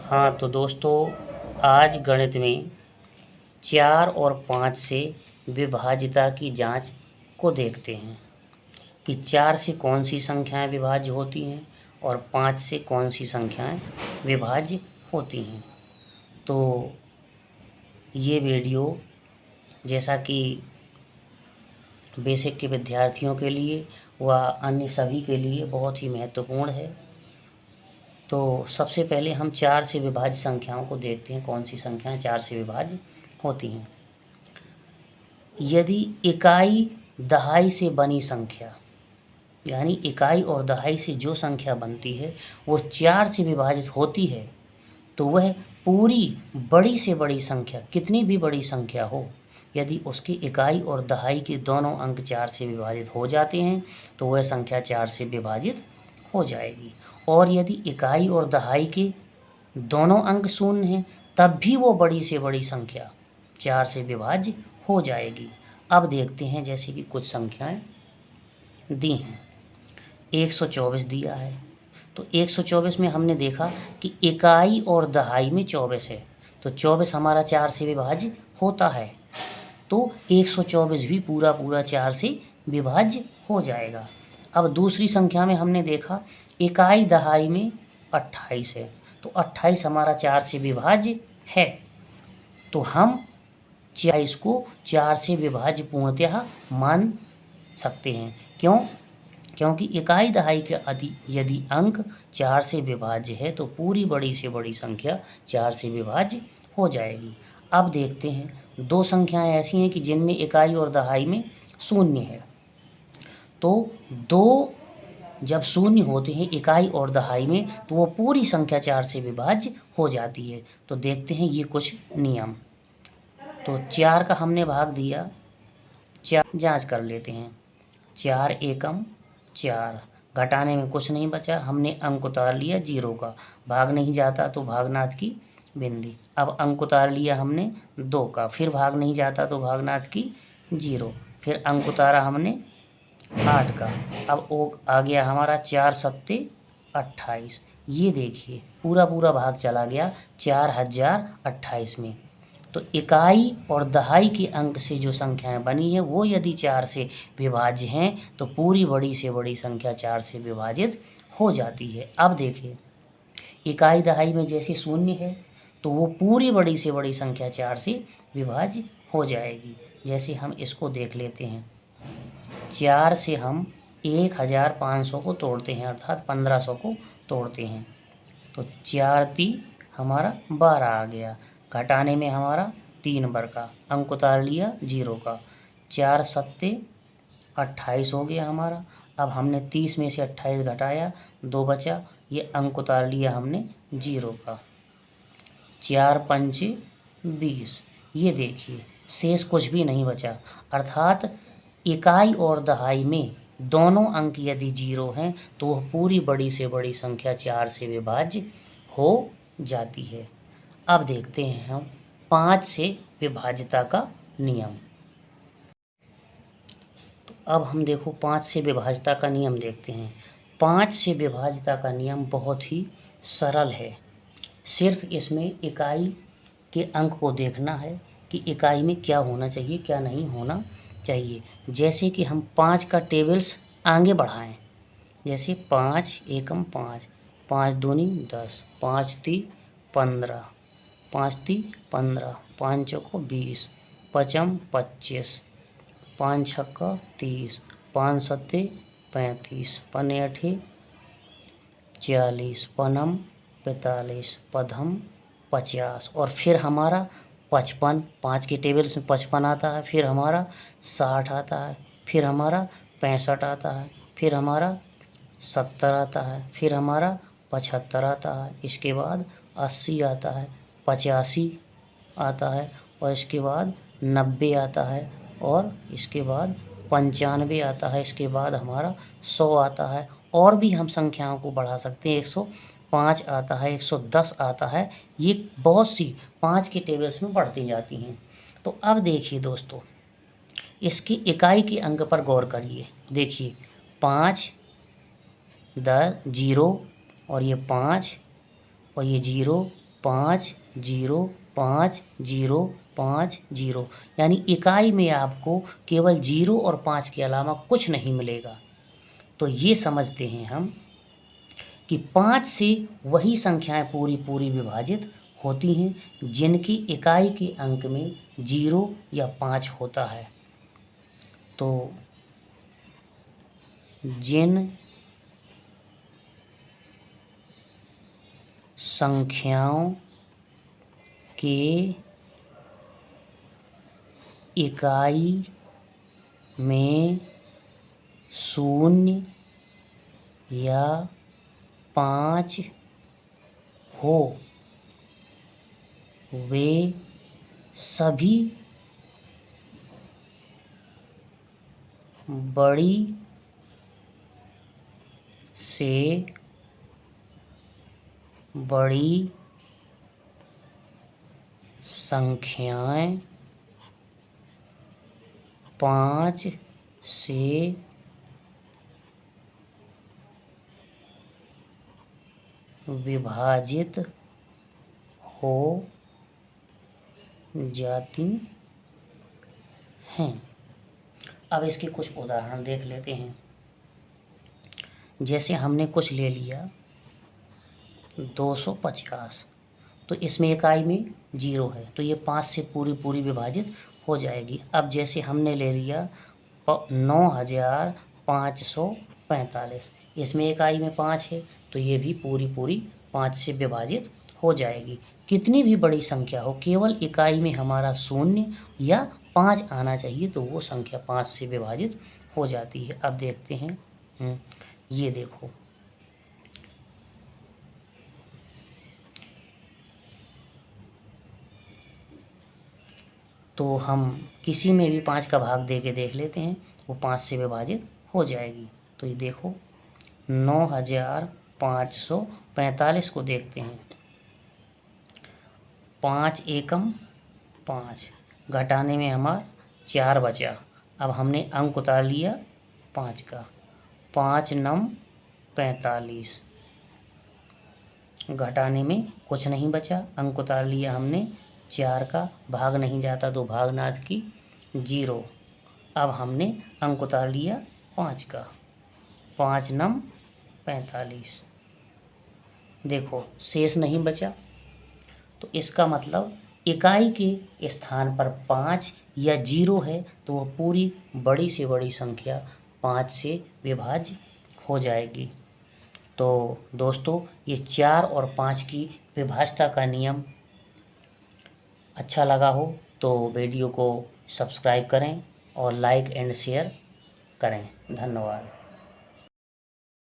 हाँ तो दोस्तों, आज गणित में 4 और 5 से विभाज्यता की जांच को देखते हैं कि 4 से कौन सी संख्याएं विभाज्य होती हैं और 5 से कौन सी संख्याएं विभाज्य होती हैं। तो ये वीडियो जैसा कि बेसिक के विद्यार्थियों के लिए व अन्य सभी के लिए बहुत ही महत्वपूर्ण है। तो सबसे पहले हम 4 से विभाज्य संख्याओं को देखते हैं, कौन सी संख्याएं 4 से विभाज्य होती हैं। यदि इकाई दहाई से बनी संख्या, यानी इकाई और दहाई से जो संख्या बनती है वो 4 से विभाजित होती है, तो वह पूरी बड़ी से बड़ी संख्या, कितनी भी बड़ी संख्या हो, यदि उसकी इकाई और दहाई के दोनों अंक 4 से विभाजित हो जाते हैं तो वह संख्या 4 से विभाजित हो जाएगी। और यदि इकाई और दहाई के दोनों अंक शून्य हैं तब भी वो बड़ी से बड़ी संख्या 4 से विभाज्य हो जाएगी। अब देखते हैं, जैसे कि कुछ संख्याएं दी हैं। 124 दिया है, तो 124 में हमने देखा कि इकाई और दहाई में 24 है, तो 24 हमारा 4 से विभाज्य होता है, तो 124 भी पूरा पूरा 4 से विभाज्य हो जाएगा। अब दूसरी संख्या में हमने देखा इकाई दहाई में 28 है, तो 28 हमारा 4 से विभाज्य है, तो हम 28 को 4 से विभाज्य पूर्णतः मान सकते हैं। क्यों? क्योंकि इकाई दहाई के यदि अंक 4 से विभाज्य है तो पूरी बड़ी से बड़ी संख्या 4 से विभाज्य हो जाएगी। अब देखते हैं, दो संख्याएं ऐसी हैं कि जिनमें इकाई और दहाई में शून्य है, तो दो जब शून्य होते हैं इकाई और दहाई में तो वो पूरी संख्या 4 से विभाज्य हो जाती है। तो देखते हैं ये कुछ नियम। तो 4 का हमने भाग दिया, 4 जांच कर लेते हैं। 4 एकम 4, घटाने में कुछ नहीं बचा, हमने अंक उतार लिया 0 का, भाग नहीं जाता तो भागनाथ की बिंदी। अब अंक उतार लिया हमने 2 का, फिर भाग नहीं जाता तो भागनाथ की 0, फिर अंक उतारा हमने 8 का। अब वो आ गया हमारा 4 सत्ते 28। ये देखिए पूरा पूरा भाग चला गया 4028 में। तो इकाई और दहाई के अंक से जो संख्याएं बनी है वो यदि 4 से विभाज्य हैं तो पूरी बड़ी से बड़ी संख्या 4 से विभाजित हो जाती है। अब देखिए, इकाई दहाई में जैसे शून्य है तो वो पूरी बड़ी से बड़ी संख्या 4 से विभाज्य हो जाएगी। जैसे हम इसको देख लेते हैं, 4 से हम 1500 को तोड़ते हैं, अर्थात 1500 को तोड़ते हैं, तो 4 × 3 हमारा 12 आ गया, घटाने में हमारा 3 बरका, अंक उतार लिया 0 का, 4 सत्ते 28 हो गया हमारा। अब हमने 30 में से 28 घटाया, 2 बचा, ये अंक उतार लिया हमने 0 का, 4 पंचे 20। ये देखिए शेष कुछ भी नहीं बचा, अर्थात इकाई और दहाई में दोनों अंक यदि 0 हैं तो वह पूरी बड़ी से बड़ी संख्या 4 से विभाज्य हो जाती है। अब देखते हैं हम 5 से विभाज्यता का नियम। तो अब हम देखो 5 से विभाज्यता का नियम देखते हैं। 5 से विभाज्यता का नियम बहुत ही सरल है, सिर्फ इसमें इकाई के अंक को देखना है कि इकाई में क्या होना चाहिए क्या नहीं होना चाहिए। जैसे कि हम 5 का टेबल्स आगे बढ़ाएं, जैसे 5 एकम 5, 5 दूनी 10, 5 × 3 15, 5 × 3 15, 5 चौको 20, 5 25, 5 छक्का 30, 5 सत्ते 35, 5 आठे 40, 5 45, 5 50, और फिर हमारा 55, 5 के टेबल्स में 55 आता है, फिर हमारा 60 आता है, फिर हमारा 65 आता है, फिर हमारा 70 आता है, फिर हमारा 75 आता है, इसके बाद 80 आता है, 85 आता है, और इसके बाद 90 आता है, और इसके बाद 95 आता है, इसके बाद हमारा 100 आता है, और भी हम संख्याओं को बढ़ा सकते हैं, 105 आता है, 110 आता है। ये बहुत सी 5 के टेबल्स में बढ़ती जाती हैं। तो अब देखिए दोस्तों, इसकी इकाई के अंक पर गौर करिए। देखिए 5 10 0, और ये 5 और ये 0 505050, यानी इकाई में आपको केवल 0 और 5 के अलावा कुछ नहीं मिलेगा। तो ये समझते हैं हम कि 5 से वही संख्याएं पूरी पूरी विभाजित होती हैं जिनकी इकाई के अंक में 0 या 5 होता है। तो जिन संख्याओं के इकाई में 0 या 5 हो वे सभी बड़ी से बड़ी संख्याएं 5 से विभाजित हो जाती हैं। अब इसके कुछ उदाहरण देख लेते हैं। जैसे हमने कुछ ले लिया 250, तो इसमें इकाई में 0 है, तो ये 5 से पूरी पूरी विभाजित हो जाएगी। अब जैसे हमने ले लिया 9545, इसमें इकाई में 5 है, तो ये भी पूरी पूरी 5 से विभाजित हो जाएगी। कितनी भी बड़ी संख्या हो, केवल इकाई में हमारा 0 या 5 आना चाहिए, तो वो संख्या 5 से विभाजित हो जाती है। अब देखते हैं, ये देखो, तो हम किसी में भी 5 का भाग दे के देख लेते हैं, वो 5 से विभाजित हो जाएगी। तो ये देखो 9545 को देखते हैं। 5 एकम 5, घटाने में हमारा 4 बचा। अब हमने अंक उतार लिया 5 का, 5 नम 45, घटाने में कुछ नहीं बचा, अंक उतार लिया हमने 4 का, भाग नहीं जाता तो भागनाथ की 0। अब हमने अंक उतार लिया 5 का, 5 नम 45, देखो शेष नहीं बचा। तो इसका मतलब इकाई के स्थान पर 5 या 0 है, तो वह पूरी बड़ी से बड़ी संख्या 5 से विभाज्य हो जाएगी। तो दोस्तों, ये 4 और 5 की विभाज्यता का नियम अच्छा लगा हो तो वीडियो को सब्सक्राइब करें और लाइक एंड शेयर करें। धन्यवाद।